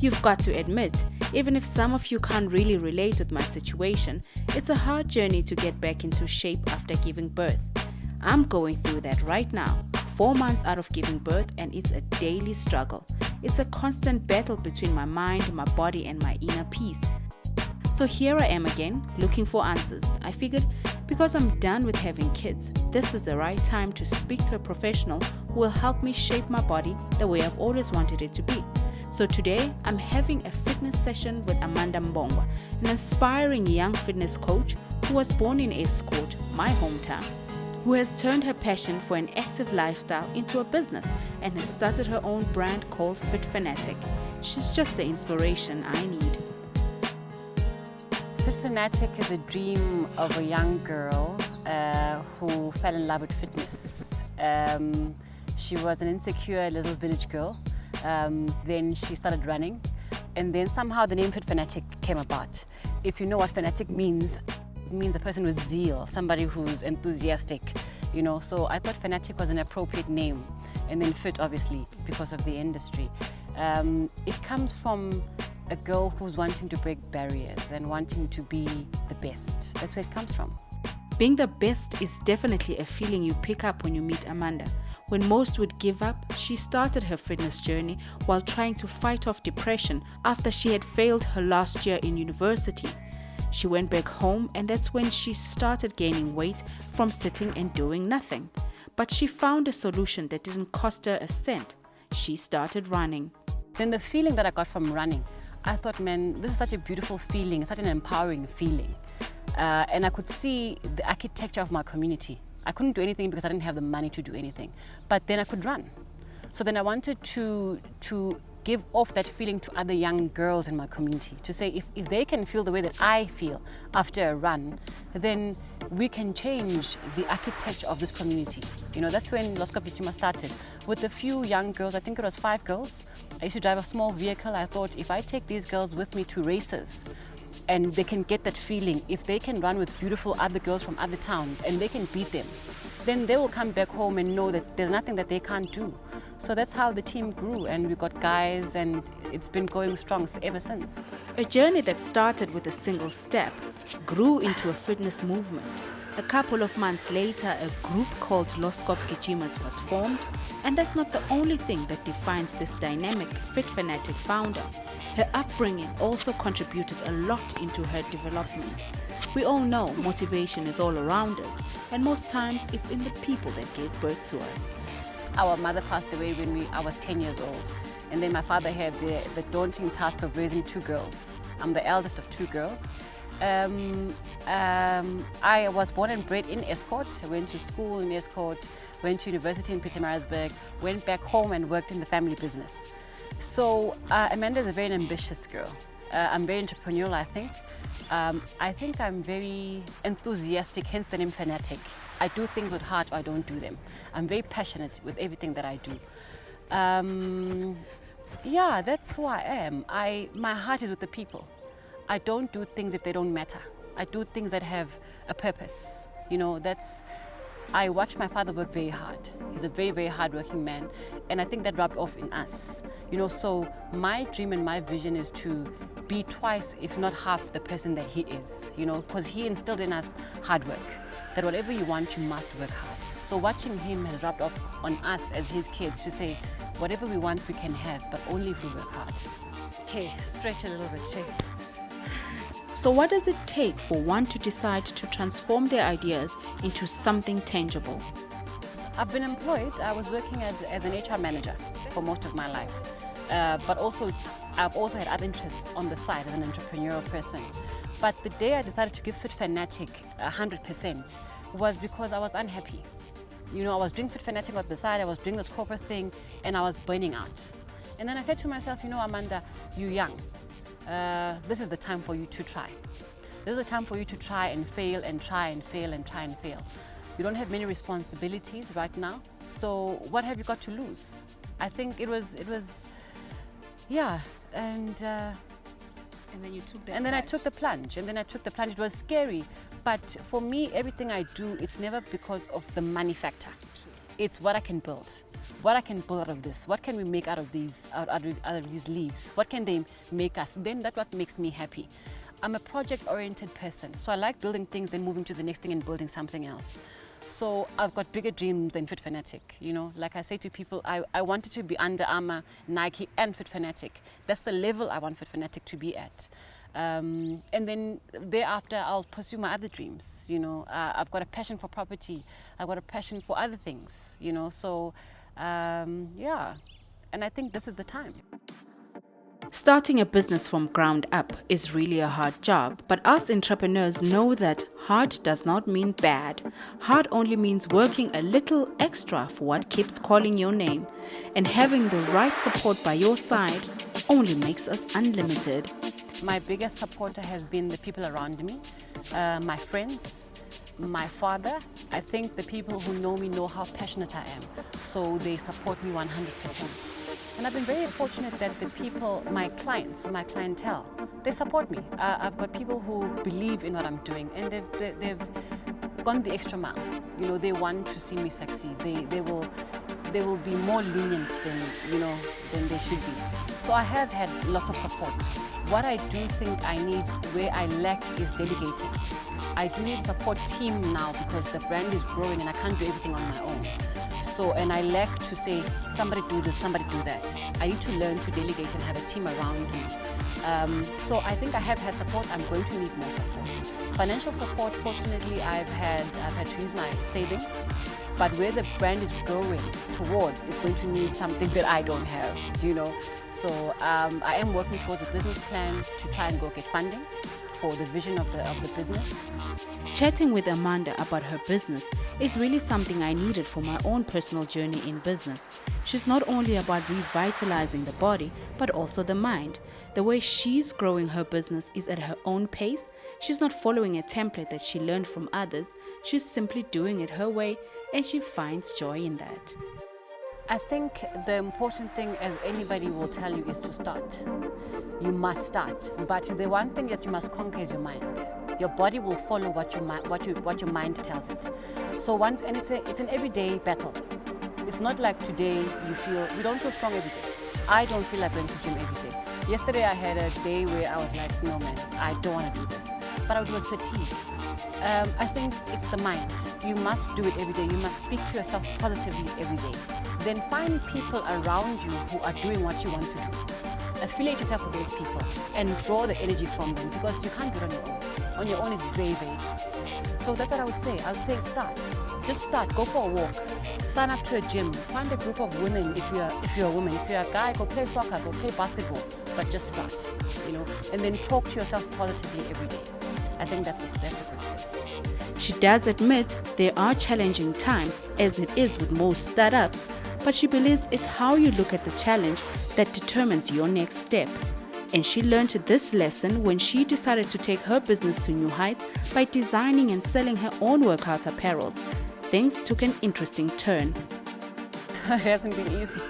You've got to admit, even if some of you can't really relate with my situation, it's a hard journey to get back into shape after giving birth. I'm going through that right now, 4 months out of giving birth, and it's a daily struggle. It's a constant battle between my mind, my body, and my inner peace. So here I am again, looking for answers. I figured because I'm done with having kids, this is the right time to speak to a professional who will help me shape my body the way I've always wanted it to be. So today, I'm having a fitness session with Mbongwa, an inspiring young fitness coach who was born in Escourt, my hometown, who has turned her passion for an active lifestyle into a business and has started her own brand called FitFanatic. She's just the inspiration I need. FitFanatic is a dream of a young girl who fell in love with fitness. She was an insecure little village girl. Then she started running, and then somehow the name FitFanatic came about. If you know what fanatic means, it means a person with zeal, somebody who's enthusiastic, you know. So I thought fanatic was an appropriate name, and then fit, obviously, because of the industry. It comes from a girl who's wanting to break barriers and wanting to be the best. That's where it comes from. Being the best is definitely a feeling you pick up when you meet Amanda. When most would give up, she started her fitness journey while trying to fight off depression after she had failed her last year in university. She went back home, and that's when she started gaining weight from sitting and doing nothing. But she found a solution that didn't cost her a cent. She started running. Then the feeling that I got from running, I thought, man, this is such a beautiful feeling, such an empowering feeling. And I could see the architecture of my community. I couldn't do anything because I didn't have the money to do anything, but then I could run. So then I wanted to give off that feeling to other young girls in my community, to say if they can feel the way that I feel after a run, then we can change the architecture of this community. You know, that's when Loskop Gichima started. With a few young girls, I think it was 5 girls. I used to drive a small vehicle. I thought, if I take these girls with me to races, and they can get that feeling, if they can run with beautiful other girls from other towns and they can beat them, then they will come back home and know that there's nothing that they can't do. So that's how the team grew, and we got guys, and it's been going strong ever since. A journey that started with a single step grew into a fitness movement. A couple of months later, a group called Loskop Gichimas was formed, and that's not the only thing that defines this dynamic FitFanatic founder. Her upbringing also contributed a lot into her development. We all know motivation is all around us, and most times it's in the people that gave birth to us. Our mother passed away when I was 10 years old, and then my father had the daunting task of raising 2 girls. I'm the eldest of 2 girls. I was born and bred in Escourt, went to school in Escourt, went to university in Pietermaritzburg, went back home and worked in the family business. So Amanda is a very ambitious girl. I'm very entrepreneurial, I think. I think I'm very enthusiastic, hence the name Fanatic. I do things with heart, or I don't do them. I'm very passionate with everything that I do. Yeah, that's who I am. My heart is with the people. I don't do things if they don't matter. I do things that have a purpose. You know, I watched my father work very hard. He's a very, very hardworking man, and I think that rubbed off in us. You know, so my dream and my vision is to be twice, if not half, the person that he is. You know, because he instilled in us hard work. That whatever you want, you must work hard. So watching him has rubbed off on us as his kids to say, whatever we want, we can have, but only if we work hard. Okay, stretch a little bit, shake. So what does it take for one to decide to transform their ideas into something tangible? I've been employed. I was working as an HR manager for most of my life. But also, I've also had other interests on the side as an entrepreneurial person. But the day I decided to give FitFanatic 100% was because I was unhappy. You know, I was doing FitFanatic on the side, I was doing this corporate thing, and I was burning out. And then I said to myself, you know, Amanda, you're young. This is the time for you to try. This is the time for you to try and fail and try and fail and try and fail. You don't have many responsibilities right now, so what have you got to lose? I think it was, yeah, and then you took the and then I took the plunge, It was scary, but for me, everything I do, it's never because of the money factor. It's what I can build. what I can build out of this, what can we make out of these leaves, what can they make us, then that's what makes me happy. I'm a project-oriented person, so I like building things, then moving to the next thing and building something else. So I've got bigger dreams than FitFanatic, you know. Like I say to people, I wanted to be Under Armour, Nike and FitFanatic. That's the level I want FitFanatic to be at. And then thereafter, I'll pursue my other dreams, you know. I've got a passion for property. I've got a passion for other things, you know. So, yeah, and I think this is the time. Starting a business from ground up is really a hard job, but us entrepreneurs know that hard does not mean bad. Hard only means working a little extra for what keeps calling your name, and having the right support by your side only makes us unlimited. My biggest supporter has been the people around me, my friends, my father. I think the people who know me know how passionate I am, so they support me 100%. And I've been very fortunate that the people, my clients, my clientele, they support me. I've got people who believe in what I'm doing, and they've gone the extra mile. You know, they want to see me succeed. They will be more lenient than they should be. So I have had lots of support. What I do think I need, where I lack, is delegating. I do need a support team now because the brand is growing and I can't do everything on my own. So, and I lack to say, somebody do this, somebody do that. I need to learn to delegate and have a team around me. So I think I have had support. I'm going to need more support. Financial support, fortunately, I've had to use my savings. But where the brand is growing towards is going to need something that I don't have, you know. So I am working towards a business plan to try and go get funding for the vision of the business. Chatting with Amanda about her business is really something I needed for my own personal journey in business. She's not only about revitalizing the body, but also the mind. The way she's growing her business is at her own pace. She's not following a template that she learned from others. She's simply doing it her way, and she finds joy in that. I think the important thing, as anybody will tell you, is to start. You must start. But the one thing that you must conquer is your mind. Your body will follow what your mind tells it. So and it's an everyday battle. It's not like today you don't feel strong every day. I don't feel like going to the gym every day. Yesterday I had a day where I was like, no man, I don't want to do this. But I was fatigued. I think it's the mind. You must do it every day. You must speak to yourself positively every day. Then find people around you who are doing what you want to do. Affiliate yourself with those people and draw the energy from them, because you can't do it on your own. On your own is very, very tough. So that's what I would say. I would say start. Just start. Go for a walk. Sign up to a gym. Find a group of women if you're a woman. If you're a guy, go play soccer, go play basketball. But just start, you know, and then talk to yourself positively every day. I think that's a good place. She does admit there are challenging times, as it is with most startups, but she believes it's how you look at the challenge that determines your next step. And she learned this lesson when she decided to take her business to new heights by designing and selling her own workout apparels. Things took an interesting turn. It hasn't been easy.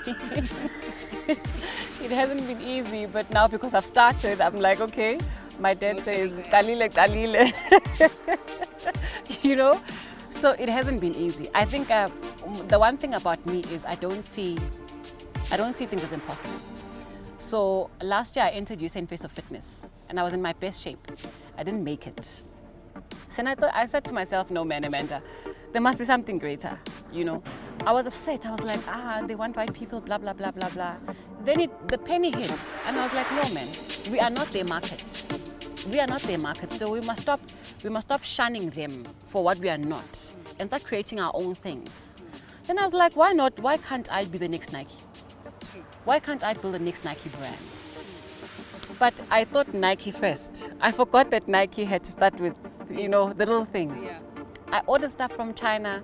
It hasn't been easy, but now because I've started, I'm like, okay. My dad says, Kalile, Kalile. You know? So it hasn't been easy. I think the one thing about me is I don't see things as impossible. So last year I entered USA in Face of Fitness and I was in my best shape. I didn't make it. So I said to myself, no man, Amanda, there must be something greater, you know. I was upset. I was like, they want white people, blah, blah, blah, blah, blah. Then the penny hit and I was like, no man, we are not their market. We are not their market, so we must stop shunning them for what we are not and start creating our own things. Then I was like, why not? Why can't I be the next Nike? Why can't I build the next Nike brand? But I thought Nike first. I forgot that Nike had to start with, you know, the little things. Yeah. I ordered stuff from China.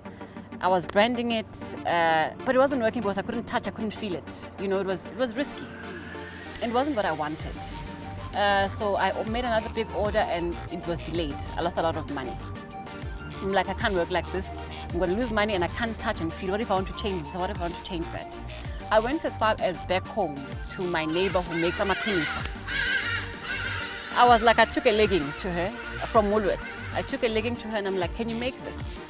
I was branding it, but it wasn't working because I couldn't touch, I couldn't feel it. You know, it was risky. It wasn't what I wanted. So I made another big order and it was delayed. I lost a lot of money. I'm like, I can't work like this. I'm going to lose money and I can't touch and feel. What if I want to change this? What if I want to change that? I went as far as back home to my neighbor who makes amapinisa. I was like, I took a legging to her from Woolworths. I took a legging to her and I'm like, can you make this?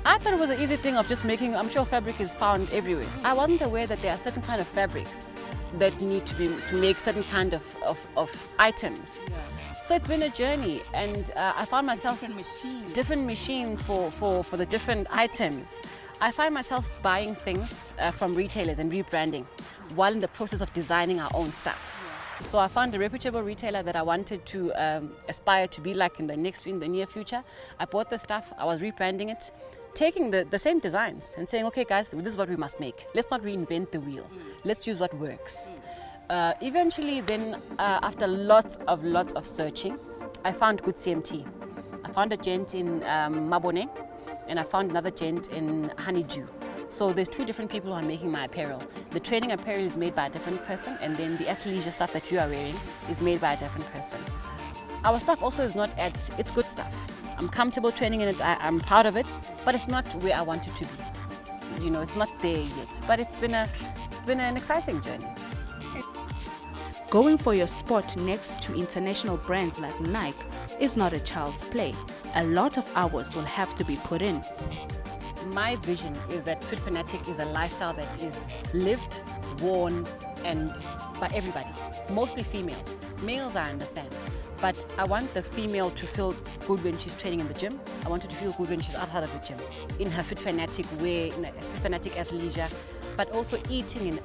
I thought it was an easy thing of just making, I'm sure fabric is found everywhere. I wasn't aware that there are certain kind of fabrics that need to make certain kind of items. Yeah. So it's been a journey, and I found myself different machines for the different items. I find myself buying things from retailers and rebranding while in the process of designing our own stuff. Yeah. So I found a reputable retailer that I wanted to aspire to be like in the near future. I bought the stuff, I was rebranding it, taking the same designs and saying, okay guys, this is what we must make. Let's not reinvent the wheel. Let's use what works. Eventually then, after lots of searching, I found good CMT. I found a gent in Mabone, and I found another gent in Honeydew. So there's two different people who are making my apparel. The training apparel is made by a different person, and then the athleisure stuff that you are wearing is made by a different person. Our stuff also is not it's good stuff. I'm comfortable training in it, I'm proud of it, but it's not where I want it to be. You know, it's not there yet, but it's been an exciting journey. Going for your spot next to international brands like Nike is not a child's play. A lot of hours will have to be put in. My vision is that FitFanatic is a lifestyle that is lived, worn, and by everybody, mostly females. Males, I understand, but I want the female to feel good when she's training in the gym. I want her to feel good when she's outside of the gym, in her FitFanatic way, in a FitFanatic athleisure, but also eating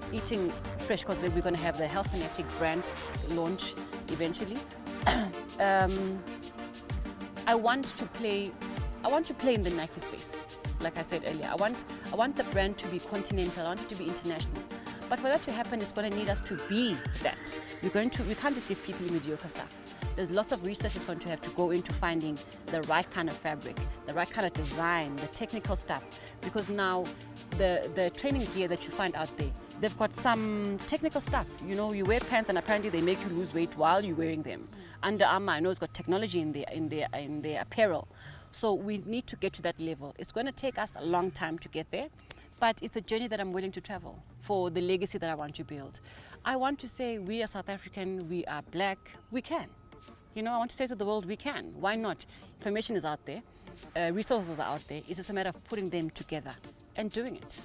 fresh, because we're going to have the Health Fanatic brand launch eventually. I want to play in the Nike space. Like I said earlier, I want the brand to be continental. I want it to be international. But for that to happen, it's going to need us to be that. We can't just give people mediocre stuff. There's lots of research that's going to have to go into finding the right kind of fabric, the right kind of design, the technical stuff. Because now the training gear that you find out there, they've got some technical stuff. You know, you wear pants and apparently they make you lose weight while you're wearing them. Under Armour, I know it's got technology in their apparel. So we need to get to that level. It's going to take us a long time to get there, but it's a journey that I'm willing to travel for the legacy that I want to build. I want to say we are South African, we are black, we can. You know, I want to say to the world, we can. Why not? Information is out there, resources are out there. It's just a matter of putting them together and doing it.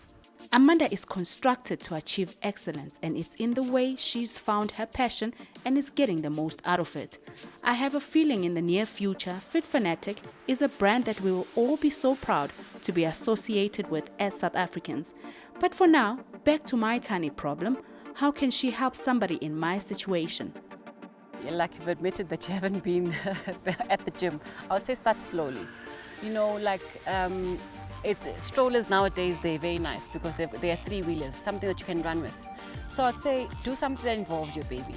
Amanda is constructed to achieve excellence, and it's in the way she's found her passion and is getting the most out of it. I have a feeling in the near future, FitFanatic is a brand that we will all be so proud to be associated with as South Africans. But for now, back to my tiny problem. How can she help somebody in my situation? Like you've admitted that you haven't been at the gym, I would say start slowly. You know, like strollers nowadays, they're very nice because they are three-wheelers, something that you can run with. So I'd say do something that involves your baby.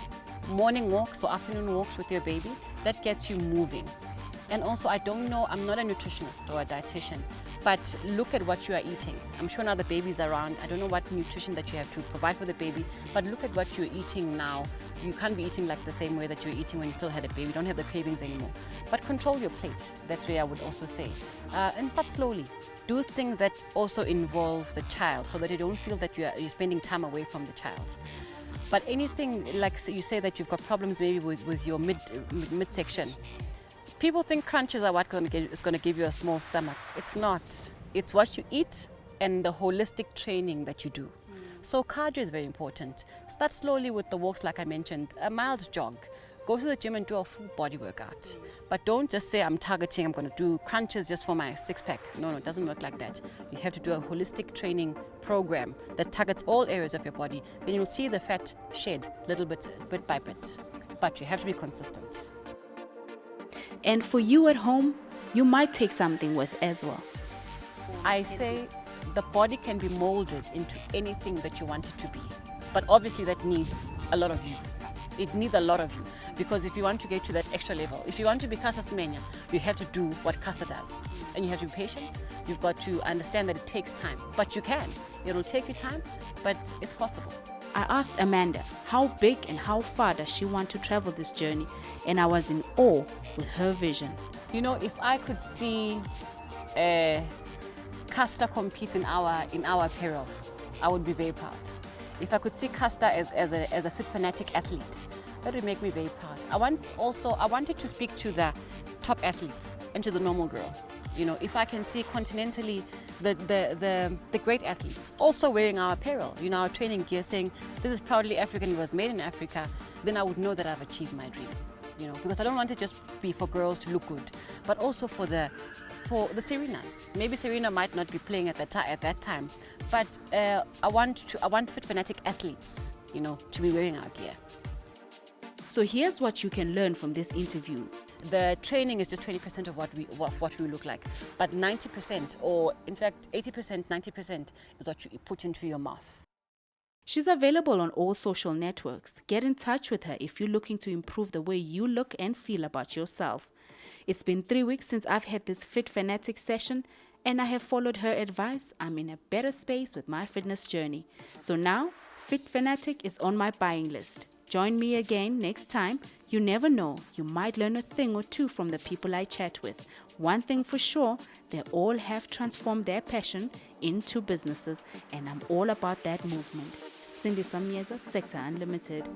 Morning walks or afternoon walks with your baby, that gets you moving. And also, I don't know, I'm not a nutritionist or a dietitian, but look at what you are eating. I'm sure now the baby's around. I don't know what nutrition that you have to provide for the baby, but look at what you're eating now. You can't be eating like the same way that you were eating when you still had a baby. You don't have the cravings anymore. But control your plate. That's where I would also say. And start slowly. Do things that also involve the child so that you don't feel that you're spending time away from the child. But anything, like you say that you've got problems maybe with your midsection. People think crunches are what is going to give you a small stomach. It's not. It's what you eat and the holistic training that you do. So cardio is very important. Start slowly with the walks like I mentioned, a mild jog. Go to the gym and do a full body workout. But don't just say I'm going to do crunches just for my six-pack. No, it doesn't work like that. You have to do a holistic training program that targets all areas of your body. Then you'll see the fat shed little bit by bit. But you have to be consistent. And for you at home, you might take something with as well. I say the body can be molded into anything that you want it to be. But obviously that needs a lot of you. It needs a lot of you. Because if you want to get to that extra level, if you want to be Casa Semenya, you have to do what Casa does. And you have to be patient. You've got to understand that it takes time. But you can. It'll take you time, but it's possible. I asked Amanda how big and how far does she want to travel this journey, and I was in awe with her vision. You know, if I could see Casta compete in our apparel, I would be very proud. If I could see Casta as a FitFanatic athlete, that would make me very proud. I wanted to speak to the top athletes and to the normal girl. You know, if I can see continentally the great athletes also wearing our apparel, our training gear, saying this is proudly African, it was made in Africa, then I would know that I've achieved my dream. Because I don't want it just be for girls to look good, but also for the Serenas. Maybe Serena might not be playing at that time, but I want FitFanatic athletes, to be wearing our gear. So here's what you can learn from this interview. The training is just 20% of what we look like, but 90%, or in fact 80%, 90% is what you put into your mouth. She's available on all social networks. Get in touch with her if you're looking to improve the way you look and feel about yourself. It's been 3 weeks since I've had this FitFanatic session, and I have followed her advice. I'm in a better space with my fitness journey. So now, FitFanatic is on my buying list. Join me again next time. You never know, you might learn a thing or two from the people I chat with. One thing for sure, they all have transformed their passion into businesses, and I'm all about that movement. Cindy Swamieza, Sector Unlimited.